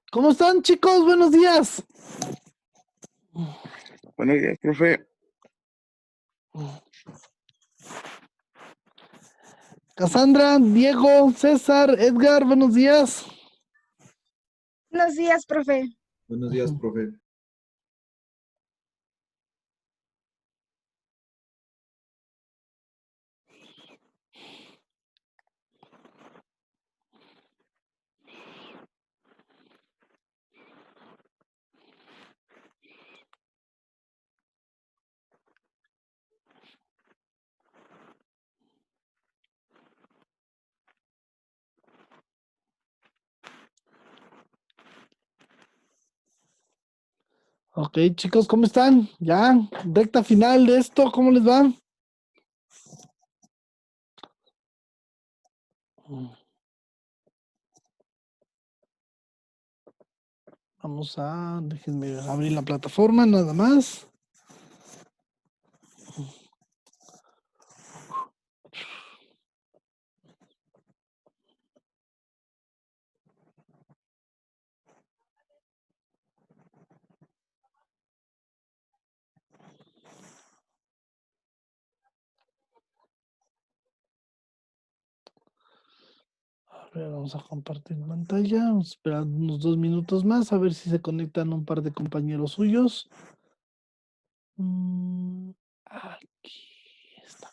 ¿Cómo están, chicos? Buenos días. Buenos días, profe. Cassandra, Diego, César, Edgar, buenos días. Buenos días, profe. Buenos días, profe. Ok, chicos, ¿cómo están? Ya, recta final de esto, ¿cómo les va? Vamos a, déjenme abrir la plataforma nada más. A ver, vamos a compartir pantalla, vamos a esperar unos 2 minutos más a ver si se conectan un par de compañeros suyos. Aquí está.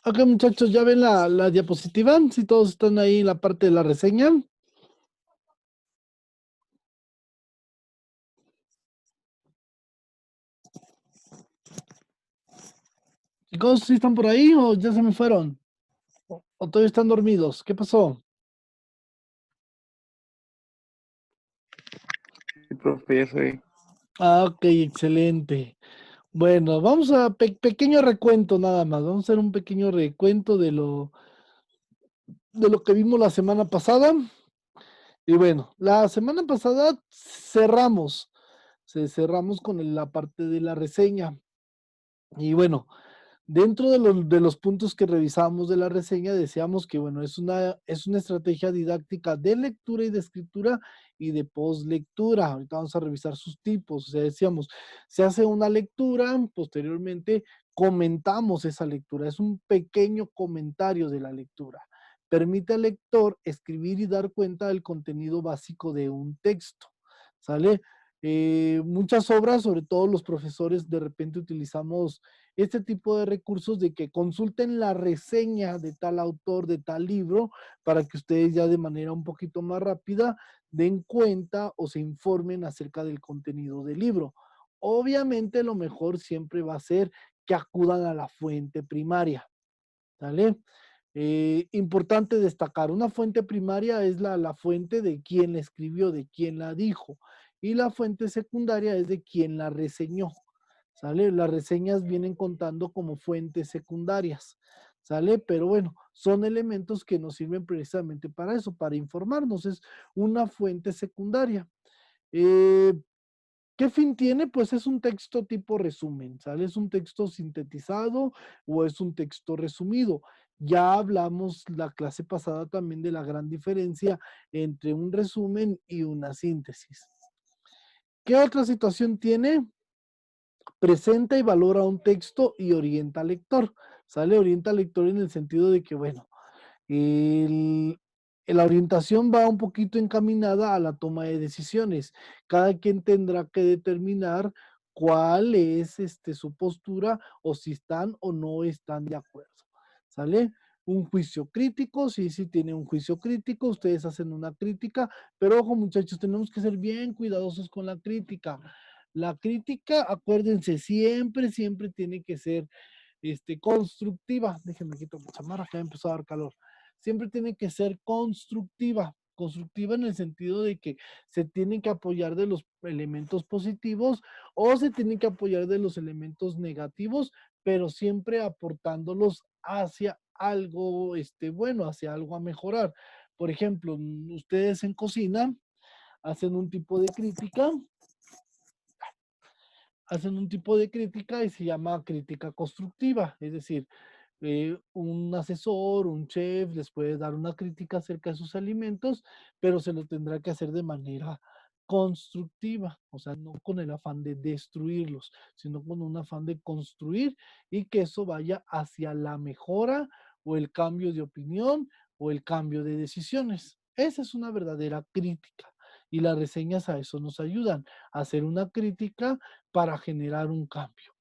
Ok, muchachos, ¿ya ven la diapositiva? Si todos están ahí en la parte de la reseña. Chicos, ¿sí están por ahí o ya se me fueron? ¿O todavía están dormidos? ¿Qué pasó? Sí, profe, ya soy. Ah, ok, excelente. Bueno, vamos a pequeño recuento nada más. Vamos a hacer un pequeño recuento de lo que vimos la semana pasada. Y bueno, la semana pasada cerramos con la parte de la reseña. Y bueno, dentro de los puntos que revisamos de la reseña, decíamos que, bueno, es una estrategia didáctica de lectura y de escritura y de postlectura. Ahorita vamos a revisar sus tipos. O sea, decíamos, se hace una lectura, posteriormente comentamos esa lectura. Es un pequeño comentario de la lectura. Permite al lector escribir y dar cuenta del contenido básico de un texto. ¿Sale? Muchas obras, sobre todo los profesores, de repente utilizamos este tipo de recursos de que consulten la reseña de tal autor, de tal libro, para que ustedes ya de manera un poquito más rápida den cuenta o se informen acerca del contenido del libro. Obviamente lo mejor siempre va a ser que acudan a la fuente primaria, ¿sale? Importante destacar, una fuente primaria es la fuente de quien la escribió, de quien la dijo, y la fuente secundaria es de quien la reseñó, ¿sale? Las reseñas vienen contando como fuentes secundarias, ¿sale? Pero bueno, son elementos que nos sirven precisamente para eso, para informarnos, es una fuente secundaria. Eh, ¿Qué fin tiene? Pues es un texto tipo resumen, ¿sale? Es un texto sintetizado o es un texto resumido. Ya hablamos la clase pasada también de la gran diferencia entre un resumen y una síntesis. ¿Qué otra situación tiene? Presenta y valora un texto y orienta al lector, ¿sale? Orienta al lector en el sentido de que, bueno, el- la orientación va un poquito encaminada a la toma de decisiones. Cada quien tendrá que determinar cuál es su postura o si están o no están de acuerdo. ¿Sale? Un juicio crítico, sí, sí tiene un juicio crítico, ustedes hacen una crítica, pero ojo muchachos, tenemos que ser bien cuidadosos con la crítica. La crítica, acuérdense, siempre, siempre tiene que ser constructiva. Déjenme quitar la chamarra que ya empezó a dar calor. Siempre tiene que ser constructiva. Constructiva en el sentido de que se tiene que apoyar de los elementos positivos o se tiene que apoyar de los elementos negativos, pero siempre aportándolos hacia algo bueno, hacia algo a mejorar. Por ejemplo, ustedes en cocina hacen un tipo de crítica, y se llama crítica constructiva, es decir, un asesor, un chef les puede dar una crítica acerca de sus alimentos, pero se lo tendrá que hacer de manera constructiva, o sea, no con el afán de destruirlos, sino con un afán de construir y que eso vaya hacia la mejora o el cambio de opinión o el cambio de decisiones. Esa es una verdadera crítica y las reseñas a eso nos ayudan, a hacer una crítica para generar un cambio.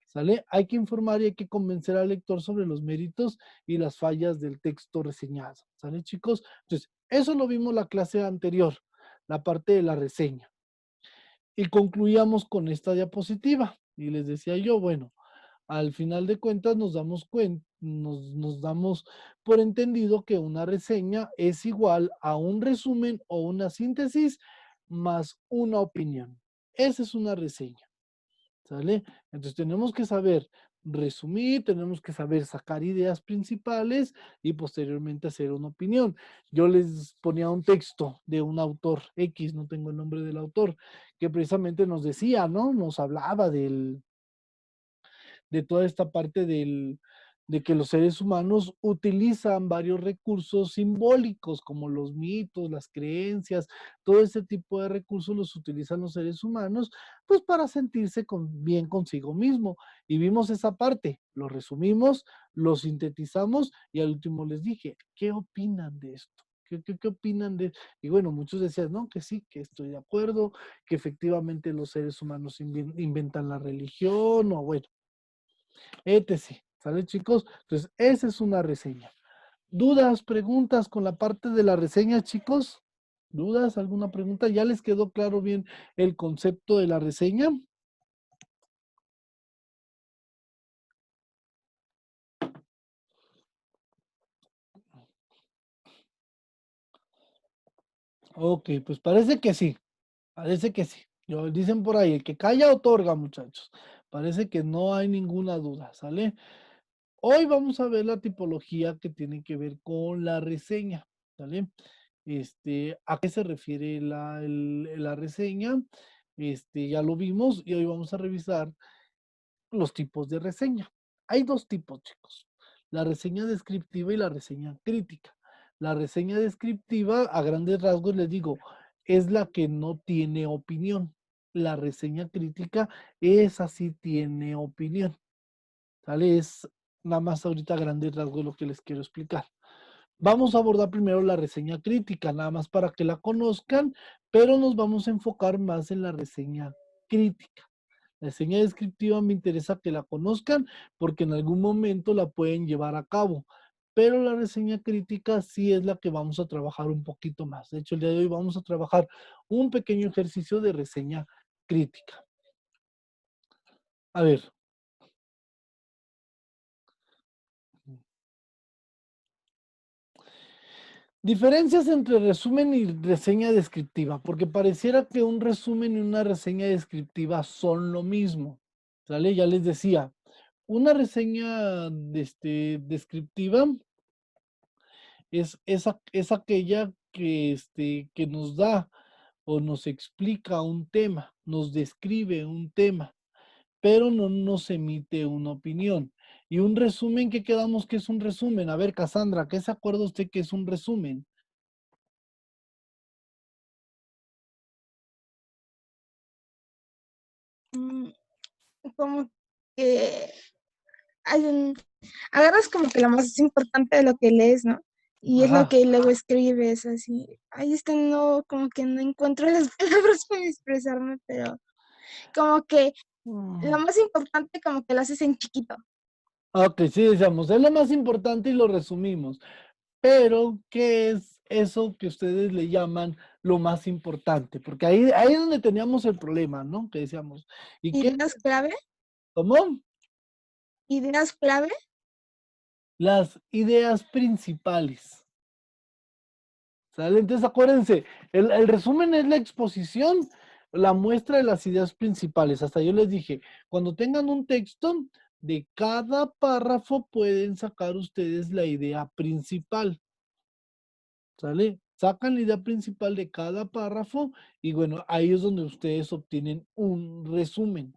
¿Sale? Hay que informar y hay que convencer al lector sobre los méritos y las fallas del texto reseñado. ¿Sale, chicos? Entonces, eso lo vimos la clase anterior, la parte de la reseña. Y concluíamos con esta diapositiva. Y les decía yo, bueno, al final de cuentas nos damos por entendido que una reseña es igual a un resumen o una síntesis más una opinión. Esa es una reseña. ¿Sale? Entonces tenemos que saber resumir, tenemos que saber sacar ideas principales y posteriormente hacer una opinión. Yo les ponía un texto de un autor X, no tengo el nombre del autor, que precisamente nos decía, ¿no? Nos hablaba de toda esta parte de que los seres humanos utilizan varios recursos simbólicos como los mitos, las creencias, todo ese tipo de recursos los utilizan los seres humanos pues para sentirse bien consigo mismo. Y vimos esa parte, lo resumimos, lo sintetizamos y al último les dije, ¿qué opinan de esto? ¿Qué opinan de? Y bueno, muchos decían, no, que sí, que estoy de acuerdo, que efectivamente los seres humanos inventan la religión, o bueno, etc. ¿Sale, chicos? Entonces, esa es una reseña. ¿Dudas, preguntas con la parte de la reseña, chicos? ¿Dudas? ¿Alguna pregunta? ¿Ya les quedó claro bien el concepto de la reseña? Ok, pues parece que sí. Parece que sí. Dicen por ahí, el que calla otorga, muchachos. Parece que no hay ninguna duda, ¿sale? Hoy vamos a ver la tipología que tiene que ver con la reseña, ¿sale? ¿A qué se refiere la reseña? Ya lo vimos y hoy vamos a revisar los tipos de reseña. Hay dos tipos, chicos. La reseña descriptiva y la reseña crítica. La reseña descriptiva, a grandes rasgos les digo, es la que no tiene opinión. La reseña crítica, esa sí tiene opinión. ¿Sale? Es nada más ahorita a grandes rasgos lo que les quiero explicar. Vamos a abordar primero la reseña crítica, nada más para que la conozcan, pero nos vamos a enfocar más en la reseña crítica. La reseña descriptiva me interesa que la conozcan porque en algún momento la pueden llevar a cabo, pero la reseña crítica sí es la que vamos a trabajar un poquito más. De hecho, el día de hoy vamos a trabajar un pequeño ejercicio de reseña crítica. A ver. Diferencias entre resumen y reseña descriptiva, porque pareciera que un resumen y una reseña descriptiva son lo mismo, ¿sale? Ya les decía, una reseña descriptiva es aquella que nos da o nos explica un tema, nos describe un tema, pero no nos emite una opinión. Y un resumen, ¿qué quedamos que es un resumen? A ver, Cassandra, ¿qué se acuerda usted que es un resumen? Mm, Como que hay agarras como que lo más importante de lo que lees, ¿no? Y es lo Ajá. que luego escribes, así. Ahí está, no, como que no encuentro las palabras para expresarme, pero como que lo Mm. más importante como que lo haces en chiquito. Ok, sí, decíamos, es lo más importante y lo resumimos. Pero, ¿qué es eso que ustedes le llaman lo más importante? Porque ahí es donde teníamos el problema, ¿no? Que decíamos, ¿y qué? Ideas clave, ¿Cómo? ideas clave. Las ideas principales. ¿Sale? Entonces, acuérdense, el resumen es la exposición, la muestra de las ideas principales. Hasta yo les dije, cuando tengan un texto, de cada párrafo pueden sacar ustedes la idea principal. ¿Sale? Sacan la idea principal de cada párrafo y bueno, ahí es donde ustedes obtienen un resumen.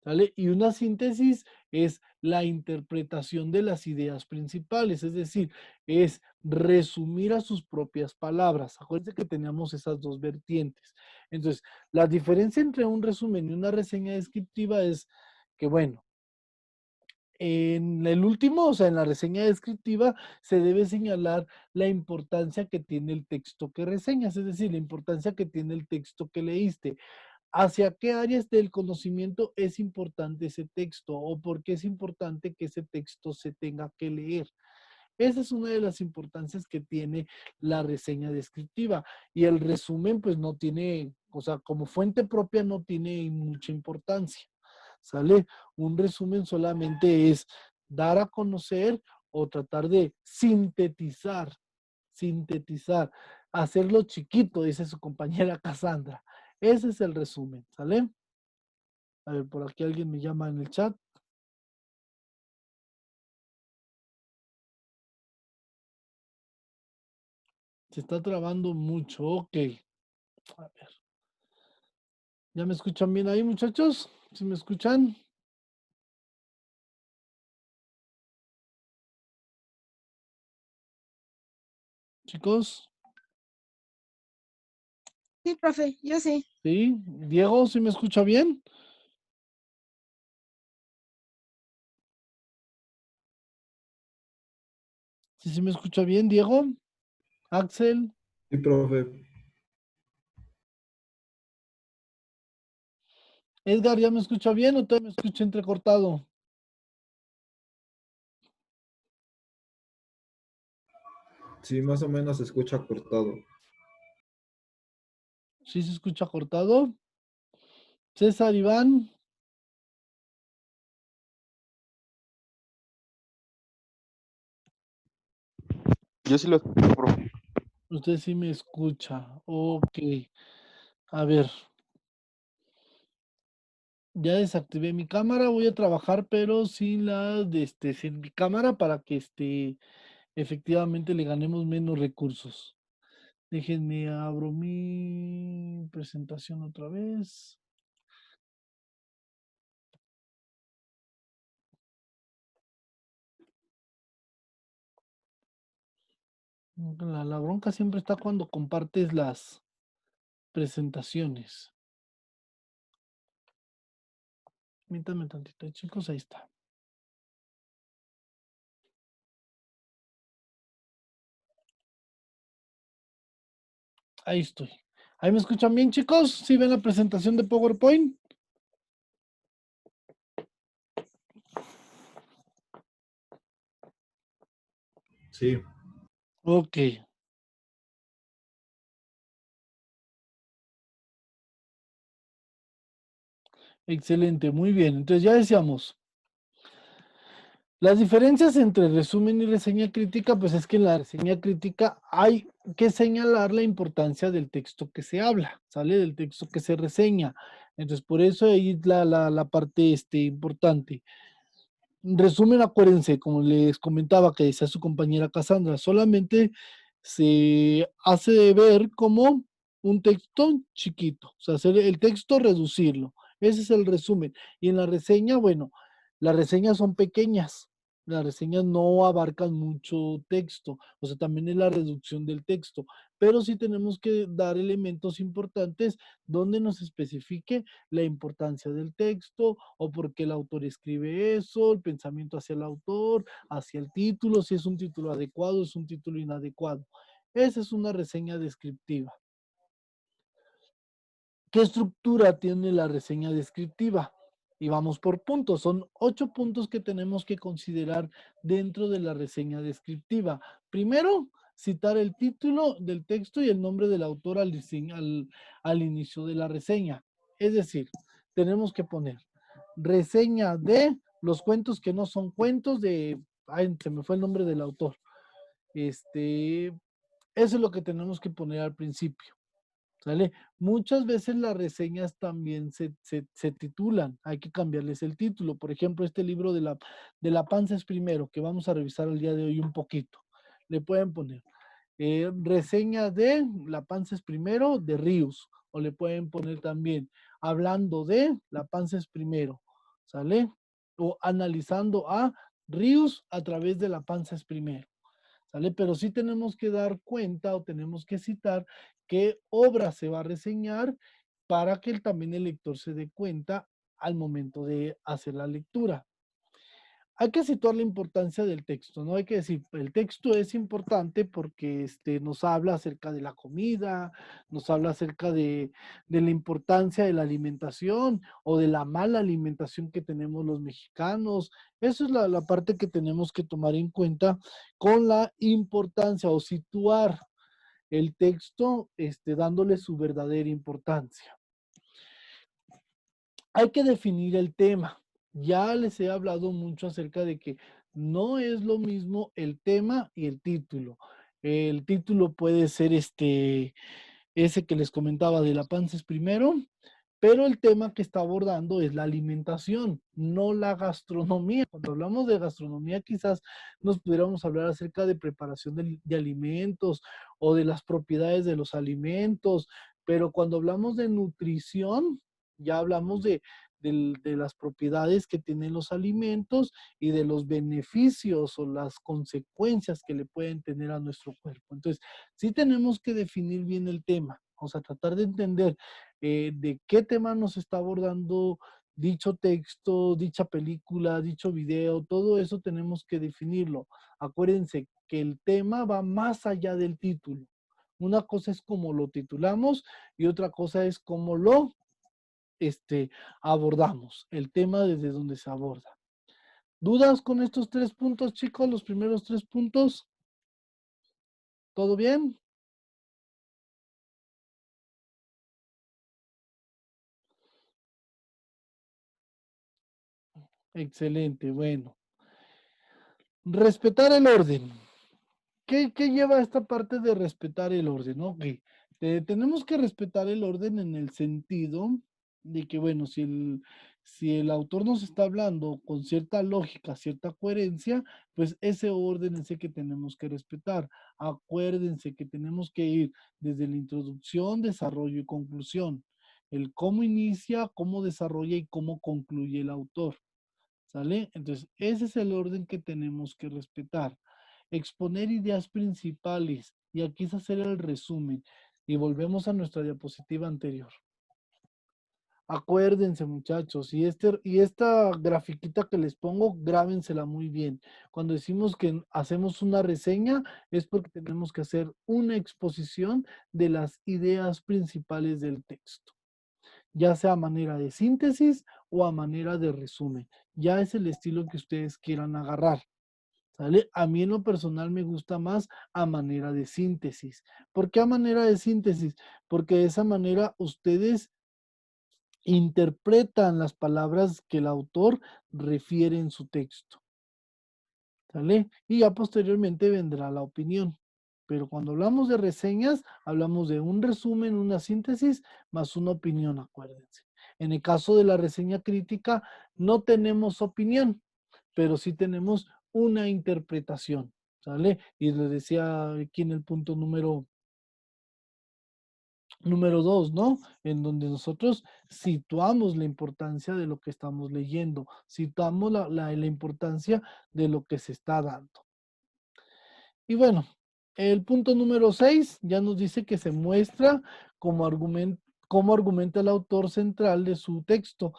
¿Sale? Y una síntesis es la interpretación de las ideas principales, es decir, es resumir a sus propias palabras. Acuérdense que teníamos esas dos vertientes. Entonces, la diferencia entre un resumen y una reseña descriptiva es que, bueno, en el último, o sea, en la reseña descriptiva, se debe señalar la importancia que tiene el texto que reseñas, es decir, la importancia que tiene el texto que leíste. ¿Hacia qué áreas del conocimiento es importante ese texto o por qué es importante que ese texto se tenga que leer? Esa es una de las importancias que tiene la reseña descriptiva. Y el resumen, pues no tiene, o sea, como fuente propia no tiene mucha importancia. ¿Sale? Un resumen solamente es dar a conocer o tratar de sintetizar, hacerlo chiquito, dice su compañera Cassandra. Ese es el resumen, ¿sale? A ver, por aquí alguien me llama en el chat. Se está trabando mucho, ok. A ver. ¿Ya me escuchan bien ahí, muchachos? ¿Sí me escuchan? Chicos, Sí, profe, yo sí. ¿sí? Diego, ¿sí me escucha bien? ¿Sí, sí me escucha bien, Diego? Axel, Sí, profe. Edgar, ¿ya me escucha bien o todavía me escucha entrecortado? Sí, más o menos se escucha cortado. ¿Sí se escucha cortado? César, Iván, Yo sí lo escucho, profe. usted sí me escucha. Ok. A ver, ya desactivé mi cámara, voy a trabajar, pero sin sin mi cámara para que efectivamente le ganemos menos recursos. Déjenme abro mi presentación otra vez. La bronca siempre está cuando compartes las presentaciones. Permítanme tantito, chicos, ahí está. Ahí estoy. ¿Ahí me escuchan bien, chicos? ¿Sí ven la presentación de PowerPoint? Sí, Ok. Excelente, muy bien. Entonces ya decíamos, las diferencias entre resumen y reseña crítica, pues es que en la reseña crítica hay que señalar la importancia del texto que se habla, ¿sale? Del texto que se reseña. Entonces, por eso ahí es la parte importante. Resumen, acuérdense, como les comentaba que decía su compañera Cassandra, solamente se hace de ver como un texto chiquito, o sea, hacer el texto, reducirlo. Ese es el resumen. Y en la reseña, bueno, las reseñas son pequeñas, las reseñas no abarcan mucho texto, o sea, también es la reducción del texto, pero sí tenemos que dar elementos importantes donde nos especifique la importancia del texto o por qué el autor escribe eso, el pensamiento hacia el autor, hacia el título, si es un título adecuado, es un título inadecuado. Esa es una reseña descriptiva. ¿Qué estructura tiene la reseña descriptiva? Y vamos por puntos. Son 8 puntos que tenemos que considerar dentro de la reseña descriptiva. Primero, citar el título del texto y el nombre del autor al inicio de la reseña. Es decir, tenemos que poner reseña de los cuentos que no son cuentos de... Ay, se me fue el nombre del autor. Eso es lo que tenemos que poner al principio. ¿Sale? Muchas veces las reseñas también se titulan, hay que cambiarles el título. Por ejemplo, este libro de la panza es primero, que vamos a revisar el día de hoy un poquito. Le pueden poner reseña de La panza es primero de Ríos, o le pueden poner también hablando de La panza es primero, ¿sale? O analizando a Ríos a través de La panza es primero. ¿Sale? Pero sí tenemos que dar cuenta o tenemos que citar qué obra se va a reseñar para que también el lector se dé cuenta al momento de hacer la lectura. Hay que situar la importancia del texto, ¿no? Hay que decir, el texto es importante porque nos habla acerca de la comida, nos habla acerca de la importancia de la alimentación o de la mala alimentación que tenemos los mexicanos. Esa es la parte que tenemos que tomar en cuenta con la importancia o situar el texto dándole su verdadera importancia. Hay que definir el tema. Ya les he hablado mucho acerca de que no es lo mismo el tema y el título. El título puede ser ese que les comentaba de La panza es primero, pero el tema que está abordando es la alimentación, no la gastronomía. Cuando hablamos de gastronomía, quizás nos pudiéramos hablar acerca de preparación de alimentos o de las propiedades de los alimentos, pero cuando hablamos de nutrición, ya hablamos de las propiedades que tienen los alimentos y de los beneficios o las consecuencias que le pueden tener a nuestro cuerpo. Entonces, sí tenemos que definir bien el tema, o sea, tratar de entender de qué tema nos está abordando dicho texto, dicha película, dicho video, todo eso tenemos que definirlo. Acuérdense que el tema va más allá del título. Una cosa es cómo lo titulamos y otra cosa es cómo lo abordamos, el tema desde donde se aborda. ¿Dudas con estos 3 puntos, chicos? Los primeros 3 puntos. ¿Todo bien? Excelente, bueno. Respetar el orden. ¿Qué lleva esta parte de respetar el orden? Ok, tenemos que respetar el orden en el sentido de que, bueno, si el autor nos está hablando con cierta lógica, cierta coherencia, pues ese orden es el que tenemos que respetar. Acuérdense que tenemos que ir desde la introducción, desarrollo y conclusión. El cómo inicia, cómo desarrolla y cómo concluye el autor. ¿Sale? Entonces, ese es el orden que tenemos que respetar. Exponer ideas principales. Y aquí es hacer el resumen. Y volvemos a nuestra diapositiva anterior. Acuérdense, muchachos, y esta grafiquita que les pongo, grábensela muy bien. Cuando decimos que hacemos una reseña, es porque tenemos que hacer una exposición de las ideas principales del texto, ya sea a manera de síntesis o a manera de resumen. Ya es el estilo que ustedes quieran agarrar. ¿Sale? A mí en lo personal me gusta más a manera de síntesis. ¿Por qué a manera de síntesis? Porque de esa manera ustedes interpretan las palabras que el autor refiere en su texto. ¿Sale? Y ya posteriormente vendrá la opinión. Pero cuando hablamos de reseñas, hablamos de un resumen, una síntesis, más una opinión, acuérdense. En el caso de la reseña crítica, no tenemos opinión, pero sí tenemos una interpretación, ¿sale? Y les decía aquí en el punto número 2, ¿no? En donde nosotros situamos la importancia de lo que estamos leyendo, situamos la importancia de lo que se está dando. Y bueno, el punto número 6 ya nos dice que se muestra como cómo argumenta el autor central de su texto.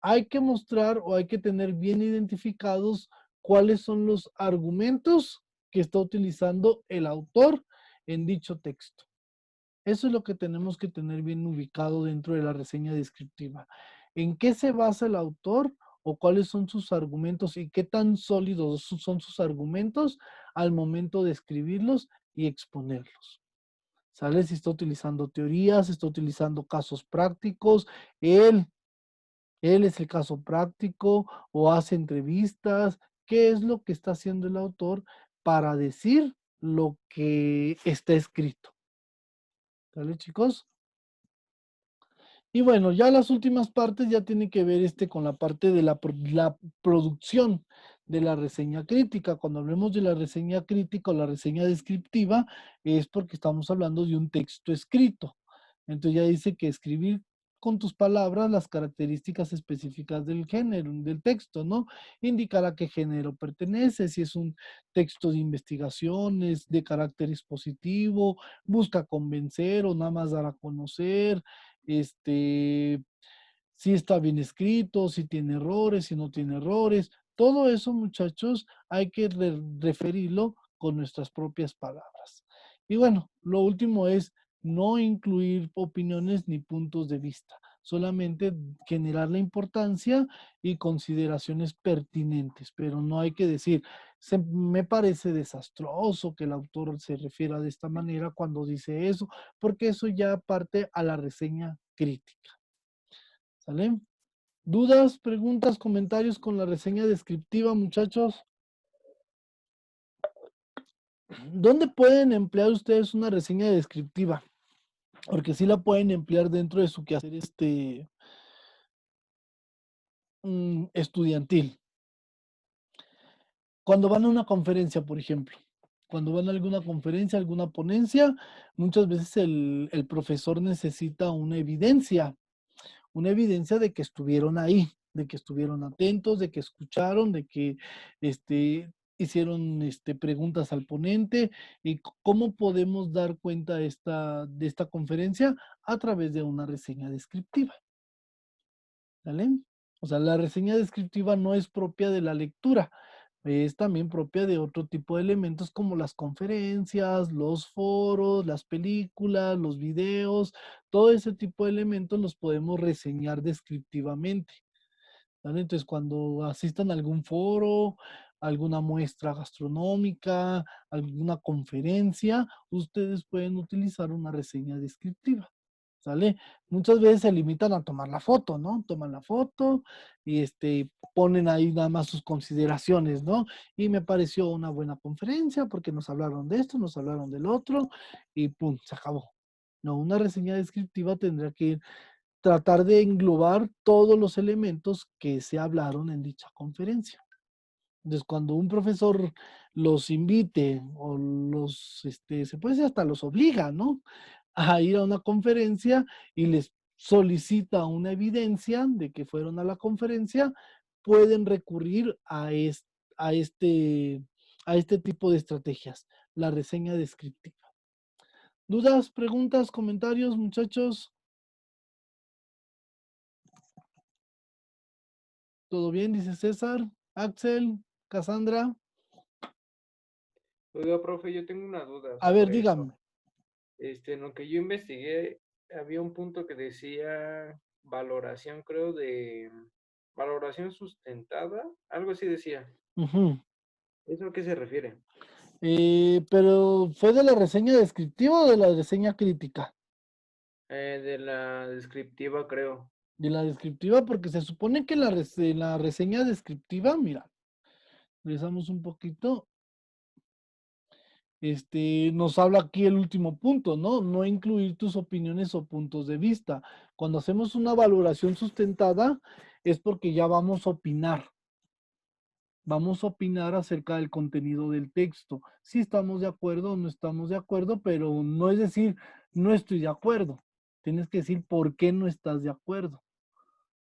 Hay que mostrar o hay que tener bien identificados cuáles son los argumentos que está utilizando el autor en dicho texto. Eso es lo que tenemos que tener bien ubicado dentro de la reseña descriptiva. ¿En qué se basa el autor o cuáles son sus argumentos y qué tan sólidos son sus argumentos al momento de escribirlos y exponerlos? ¿Sale? Si está utilizando teorías, está utilizando casos prácticos, él, él es el caso práctico o hace entrevistas. ¿Qué es lo que está haciendo el autor para decir lo que está escrito? ¿Sale, chicos? Y bueno, ya las últimas partes ya tienen que ver con la parte de la producción de la reseña crítica. Cuando hablemos de la reseña crítica o la reseña descriptiva, es porque estamos hablando de un texto escrito. Entonces ya dice que escribir con tus palabras las características específicas del género, del texto, ¿no? Indicar a qué género pertenece, si es un texto de investigaciones, de carácter expositivo, busca convencer o nada más dar a conocer, si está bien escrito, si tiene errores, si no tiene errores. Todo eso, muchachos, hay que referirlo con nuestras propias palabras. Y bueno, lo último es no incluir opiniones ni puntos de vista, solamente generar la importancia y consideraciones pertinentes, pero no hay que decir, me parece desastroso que el autor se refiera de esta manera cuando dice eso, porque eso ya parte a la reseña crítica. ¿Sale? ¿Dudas, preguntas, comentarios con la reseña descriptiva, muchachos? ¿Dónde pueden emplear ustedes una reseña descriptiva? Porque sí la pueden emplear dentro de su quehacer estudiantil. Cuando van a una conferencia, por ejemplo. Cuando van a alguna conferencia, alguna ponencia, muchas veces el profesor necesita una evidencia de que estuvieron ahí, de que estuvieron atentos, de que escucharon, de que hicieron preguntas al ponente. ¿Y cómo podemos dar cuenta de esta conferencia? A través de una reseña descriptiva. ¿Vale? O sea, la reseña descriptiva no es propia de la lectura, es también propia de otro tipo de elementos como las conferencias, los foros, las películas, los videos, todo ese tipo de elementos los podemos reseñar descriptivamente. ¿Vale? Entonces, cuando asistan a algún foro, alguna muestra gastronómica, alguna conferencia, ustedes pueden utilizar una reseña descriptiva. ¿Sale? Muchas veces se limitan a tomar la foto, ¿no? Toman la foto y ponen ahí nada más sus consideraciones, ¿no? Y me pareció una buena conferencia porque nos hablaron de esto, nos hablaron del otro y pum, se acabó. No, una reseña descriptiva tendrá que tratar de englobar todos los elementos que se hablaron en dicha conferencia. Entonces, cuando un profesor los invite o se puede decir hasta los obliga, ¿no? A ir a una conferencia y les solicita una evidencia de que fueron a la conferencia, pueden recurrir a este, a este tipo de estrategias, la reseña descriptiva. ¿Dudas, preguntas, comentarios, muchachos? ¿Todo bien? Dice César, Axel, Cassandra. Oiga, profe, yo tengo una duda A ver, sobre eso. dígame. En lo que yo investigué, había un punto que decía valoración, creo, de valoración sustentada, algo así decía. Ujú. ¿Eso a qué se refiere? Pero ¿fue de la reseña descriptiva o de la reseña crítica? De la descriptiva, creo. De la descriptiva, porque se supone que la reseña descriptiva, mira, regresamos un poquito. Nos habla aquí el último punto, ¿no? No incluir tus opiniones o puntos de vista. Cuando hacemos una valoración sustentada, es porque ya vamos a opinar. Vamos a opinar acerca del contenido del texto. Si estamos de acuerdo o no estamos de acuerdo, pero no es decir, no estoy de acuerdo. Tienes que decir por qué no estás de acuerdo.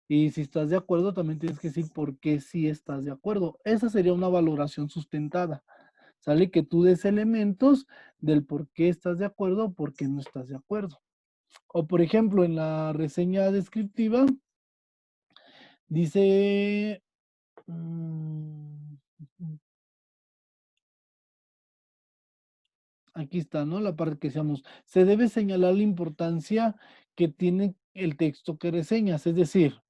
Y si estás de acuerdo, también tienes que decir por qué sí estás de acuerdo. Esa sería una valoración sustentada. Sale que tú des elementos del por qué estás de acuerdo o por qué no estás de acuerdo. O por ejemplo, en la reseña descriptiva dice, aquí está, ¿no? La parte que decíamos, se debe señalar la importancia que tiene el texto que reseñas. Es decir,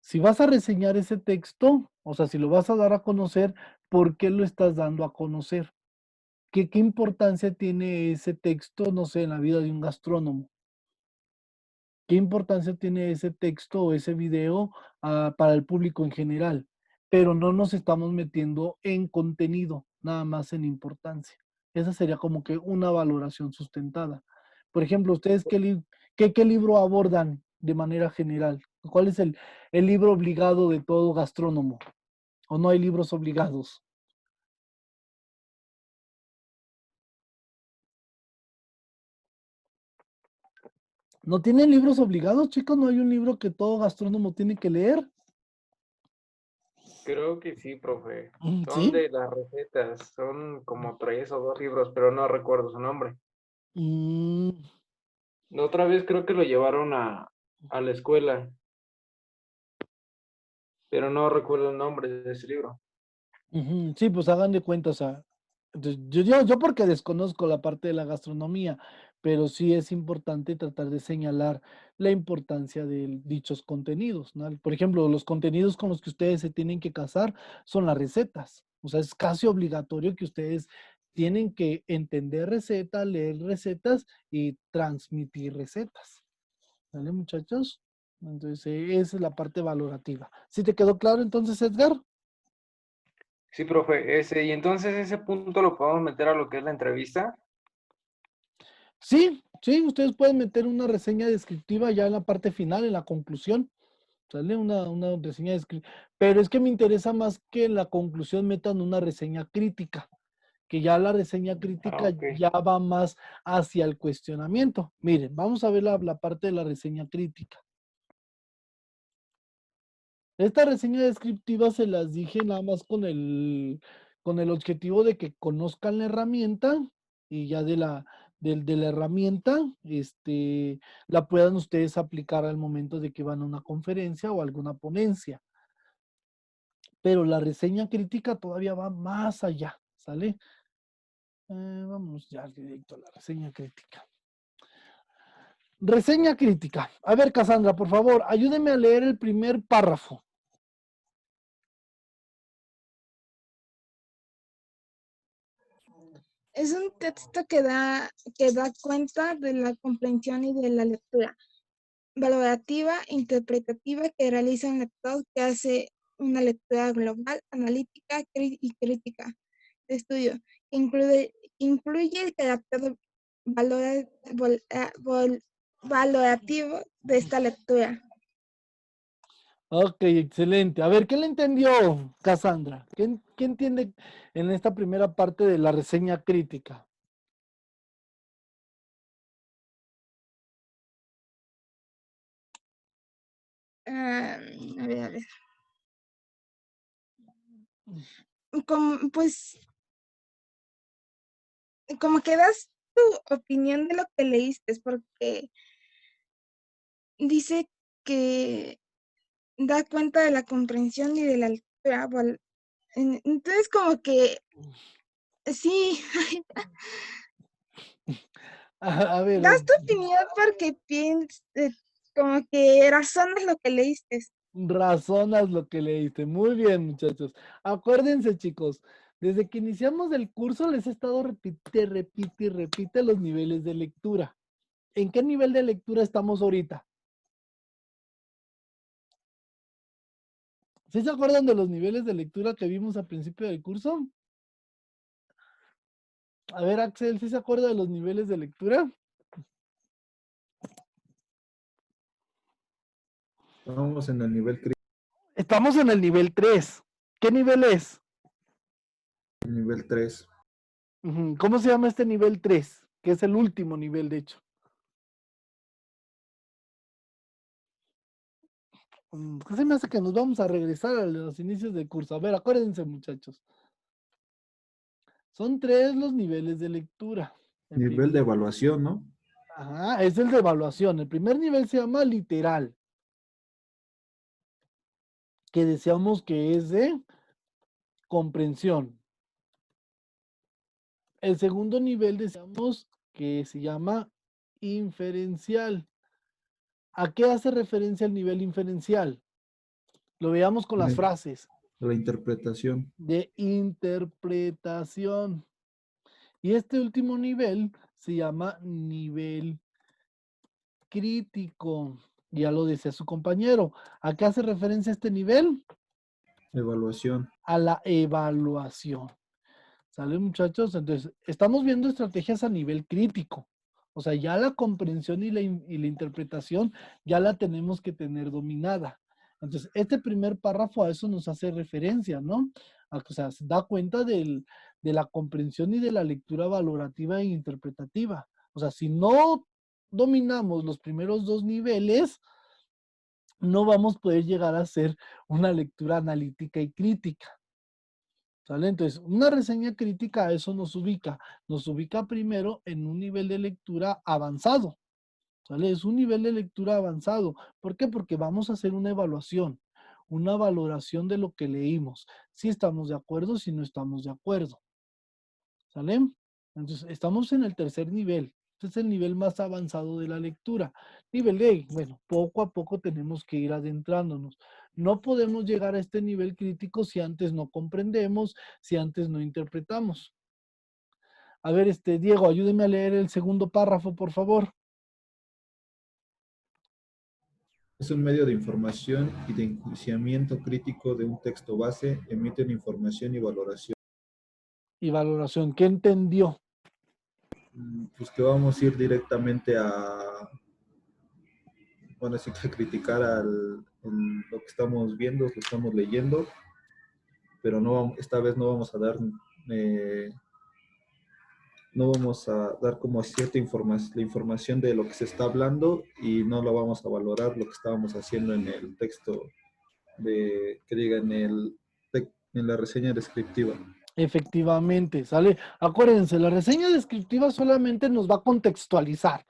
si vas a reseñar ese texto, o sea, si lo vas a dar a conocer, ¿por qué lo estás dando a conocer? ¿Qué importancia tiene ese texto, no sé, en la vida de un gastrónomo? ¿Qué importancia tiene ese texto o ese video para el público en general? Pero no nos estamos metiendo en contenido, nada más en importancia. Esa sería como que una valoración sustentada. Por ejemplo, ¿ustedes qué libro abordan de manera general? ¿Cuál es el libro obligado de todo gastrónomo? ¿O no hay libros obligados? ¿No tienen libros obligados, chicos? ¿No hay un libro que todo gastrónomo tiene que leer? Creo que sí, profe. Son ¿Sí? de las recetas, son como 3 o 2 libros, pero no recuerdo su nombre. Mm, La otra vez creo que lo llevaron a la escuela, pero no recuerdo el nombre de ese libro. ujú, sí, pues hagan de cuenta, o sea, entonces, yo porque desconozco la parte de la gastronomía, pero sí es importante tratar de señalar la importancia de dichos contenidos, ¿no? Por ejemplo, los contenidos con los que ustedes se tienen que casar son las recetas. O sea, es casi obligatorio que ustedes tienen que entender recetas, leer recetas y transmitir recetas. ¿Vale, muchachos? Entonces, esa es la parte valorativa. ¿Sí te quedó claro entonces, Edgar? Sí, profe, y entonces ese punto lo podemos meter a lo que es la entrevista. Sí, sí, ustedes pueden meter una reseña descriptiva ya en la parte final, en la conclusión. Sale una reseña descriptiva. Pero es que me interesa más que en la conclusión metan una reseña crítica, que ya la reseña Ah, crítica ok. ya va más hacia el cuestionamiento. Miren, vamos a ver la parte de la reseña crítica. Esta reseña descriptiva se las dije nada más con el objetivo de que conozcan la herramienta y ya de la herramienta, la puedan ustedes aplicar al momento de que van a una conferencia o alguna ponencia. Pero la reseña crítica todavía va más allá, ¿sale? Vamos ya directo a la reseña crítica. Reseña crítica. A ver, Cassandra, por favor, ayúdeme a leer el primer párrafo. Es un texto que da cuenta de la comprensión y de la lectura valorativa, interpretativa que realiza un lector que hace una lectura global, analítica y crítica de estudio, que incluye el carácter valora- valorativo de esta lectura. Ok, excelente. A ver, ¿qué le entendió Cassandra? ¿Qué entiende en esta primera parte de la reseña crítica? A ver, a ver. Pues, como que das tu opinión de lo que leíste, porque dice que da cuenta de la comprensión y de la lectura. Entonces, como que sí, A ver, das tu opinión porque como que razonas lo que leíste. razonas lo que leíste. Muy bien, muchachos. Acuérdense, chicos, desde que iniciamos el curso les he estado repite y repite los niveles de lectura. ¿En qué nivel de lectura estamos ahorita? ¿Sí se acuerdan de los niveles de lectura que vimos al principio del curso? A ver, Axel, ¿sí se acuerda de los niveles de lectura? Estamos en el nivel Estamos en el nivel 3. ¿Qué nivel es? nivel 3. Ujú. ¿Cómo se llama este nivel 3? Que es el último nivel, de hecho. ¿Qué se me hace que nos vamos a regresar a los inicios del curso? A ver, acuérdense, muchachos. Son 3 los niveles de lectura. Nivel de evaluación, ¿no? Ajá, es el de evaluación. El primer nivel se llama literal, que decíamos que es de comprensión. El segundo nivel decíamos que se llama inferencial. ¿A qué hace referencia el nivel inferencial? Lo veamos con las La, frases la interpretación. de interpretación. Y este último nivel se llama nivel crítico. Ya lo decía su compañero. ¿A qué hace referencia este nivel? Evaluación. A la evaluación. ¿Sale, muchachos? Entonces, estamos viendo estrategias a nivel crítico. O sea, ya la comprensión y la interpretación ya la tenemos que tener dominada. Entonces, este primer párrafo a eso nos hace referencia, ¿no? O sea, se da cuenta de la comprensión y de la lectura valorativa e interpretativa. O sea, si no dominamos los primeros 2 niveles, no vamos a poder llegar a hacer una lectura analítica y crítica. ¿Sale? Entonces, una reseña crítica a eso nos ubica primero en un nivel de lectura avanzado, ¿sale? Es un nivel de lectura avanzado. ¿Por qué? Porque vamos a hacer una evaluación, una valoración de lo que leímos, si estamos de acuerdo, si no estamos de acuerdo, ¿sale? Entonces, estamos en el tercer nivel. Este es el nivel más avanzado de la lectura. Nivel de, bueno, poco a poco tenemos que ir adentrándonos. No podemos llegar a este nivel crítico si antes no comprendemos, si antes no interpretamos. A ver, Diego, ayúdeme a leer el segundo párrafo, por favor. Es un medio de información y de enjuiciamiento crítico de un texto base, emiten información y valoración. Y valoración, ¿qué entendió? Pues que vamos a ir directamente a, bueno, sí que criticar lo que estamos viendo, lo que estamos leyendo, pero no, esta vez no vamos a dar, no vamos a dar como cierta información, la información de lo que se está hablando y no lo vamos a valorar lo que estábamos haciendo en el texto que diga en la reseña descriptiva. Efectivamente, ¿sale? Acuérdense, la reseña descriptiva solamente nos va a contextualizar,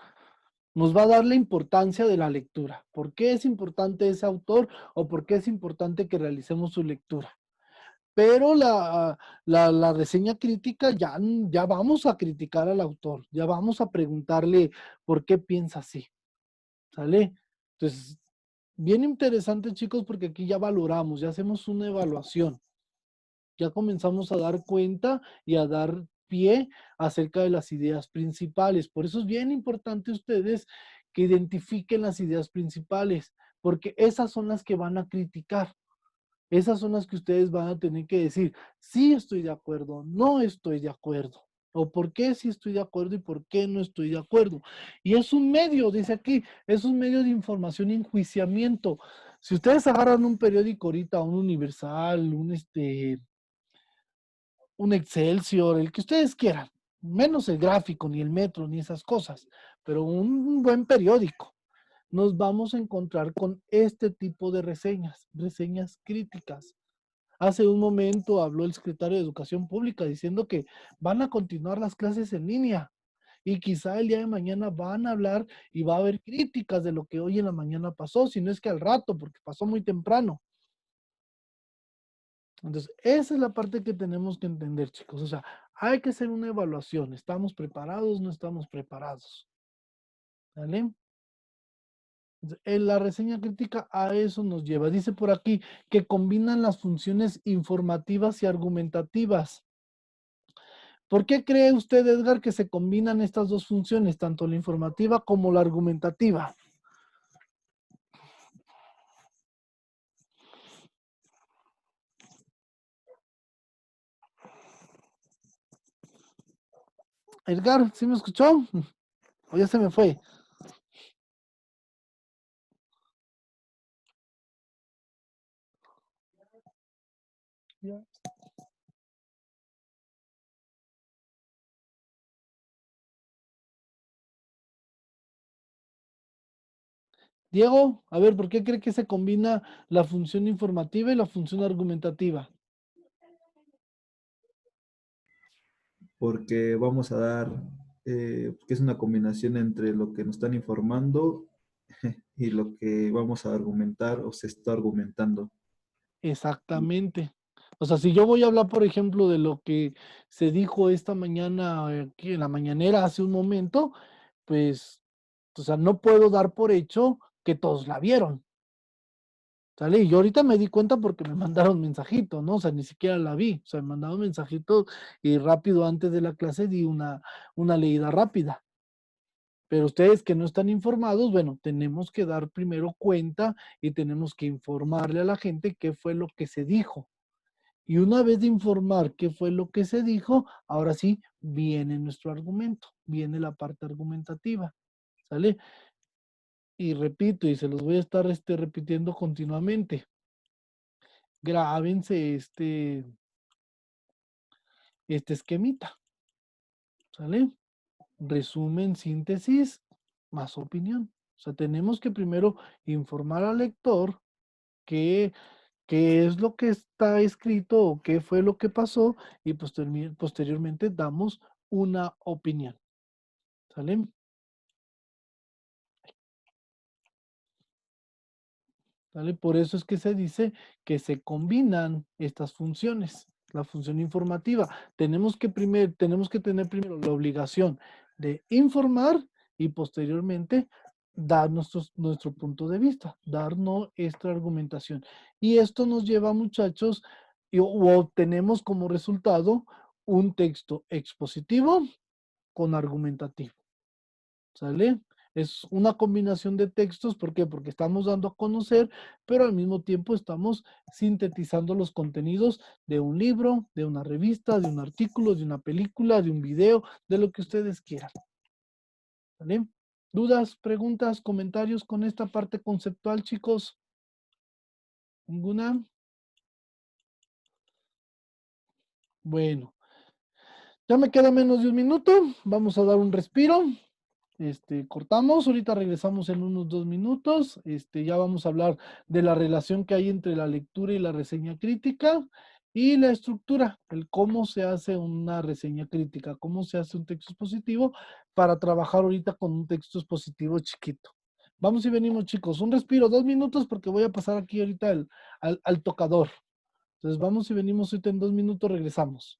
nos va a dar la importancia de la lectura. ¿Por qué es importante ese autor o por qué es importante que realicemos su lectura? Pero la reseña crítica ya vamos a criticar al autor, ya vamos a preguntarle por qué piensa así, ¿sale? Entonces, bien interesante, chicos, porque aquí ya valoramos, ya hacemos una evaluación, ya comenzamos a dar cuenta y a dar pie acerca de las ideas principales. Por eso es bien importante ustedes que identifiquen las ideas principales, porque esas son las que van a criticar. Esas son las que ustedes van a tener que decir, sí estoy de acuerdo, no estoy de acuerdo. O por qué sí estoy de acuerdo y por qué no estoy de acuerdo. Y es un medio, dice aquí, es un medio de información y enjuiciamiento. Si ustedes agarran un periódico ahorita, un Universal, un Excelsior, el que ustedes quieran, menos el Gráfico, ni el Metro, ni esas cosas, pero un buen periódico, nos vamos a encontrar con este tipo de reseñas críticas. Hace un momento habló el secretario de Educación Pública diciendo que van a continuar las clases en línea y quizá el día de mañana van a hablar y va a haber críticas de lo que hoy en la mañana pasó, si no es que al rato, porque pasó muy temprano. Entonces, esa es la parte que tenemos que entender, chicos. O sea, hay que hacer una evaluación. ¿Estamos preparados? ¿No estamos preparados? ¿Vale? En la reseña crítica a eso nos lleva. Dice por aquí que combinan las funciones informativas y argumentativas. ¿Por qué cree usted, Edgar, que se combinan estas dos funciones, tanto la informativa como la argumentativa? Edgar, ¿sí me escuchó? ¿O ya se me fue? Ya. Diego, a ver, ¿por qué cree que se combina la función informativa y la función argumentativa? Porque vamos a dar, que es una combinación entre lo que nos están informando y lo que vamos a argumentar o se está argumentando. Exactamente. O sea, si yo voy a hablar, por ejemplo, de lo que se dijo esta mañana, aquí en la mañanera hace un momento, pues, o sea, no puedo dar por hecho que todos la vieron. ¿Sale? Y yo ahorita me di cuenta porque me mandaron mensajito, ¿no? O sea, ni siquiera la vi. O sea, me mandaron mensajito y rápido antes de la clase di una leída rápida. Pero ustedes que no están informados, bueno, tenemos que dar primero cuenta y tenemos que informarle a la gente qué fue lo que se dijo. Y una vez de informar qué fue lo que se dijo, ahora sí viene nuestro argumento, viene la parte argumentativa, ¿sale? Y repito, y se los voy a estar repitiendo continuamente. Grábense este esquemita, ¿sale? Resumen, síntesis, más opinión. O sea, tenemos que primero informar al lector qué, qué es lo que está escrito o qué fue lo que pasó y posteriormente damos una opinión. ¿Sale? ¿Sale? Por eso es que se dice que se combinan estas funciones. La función informativa. Tenemos que tener primero la obligación de informar y posteriormente dar nuestro punto de vista, dar nuestra argumentación. Y esto nos lleva, muchachos, o obtenemos como resultado un texto expositivo con argumentativo. ¿Sale? Es una combinación de textos, ¿por qué? Porque estamos dando a conocer, pero al mismo tiempo estamos sintetizando los contenidos de un libro, de una revista, de un artículo, de una película, de un video, de lo que ustedes quieran. ¿Vale? ¿Dudas, preguntas, comentarios con esta parte conceptual, chicos? ¿Ninguna? Bueno, ya me queda menos de un minuto. Vamos a dar un respiro. Cortamos, ahorita regresamos en unos 2 minutos. Ya vamos a hablar de la relación que hay entre la lectura y la reseña crítica y la estructura, el cómo se hace una reseña crítica, cómo se hace un texto expositivo para trabajar ahorita con un texto expositivo chiquito. Vamos y venimos, chicos. Un respiro, 2 minutos porque voy a pasar aquí ahorita al tocador. Entonces vamos y venimos ahorita en 2 minutos, regresamos.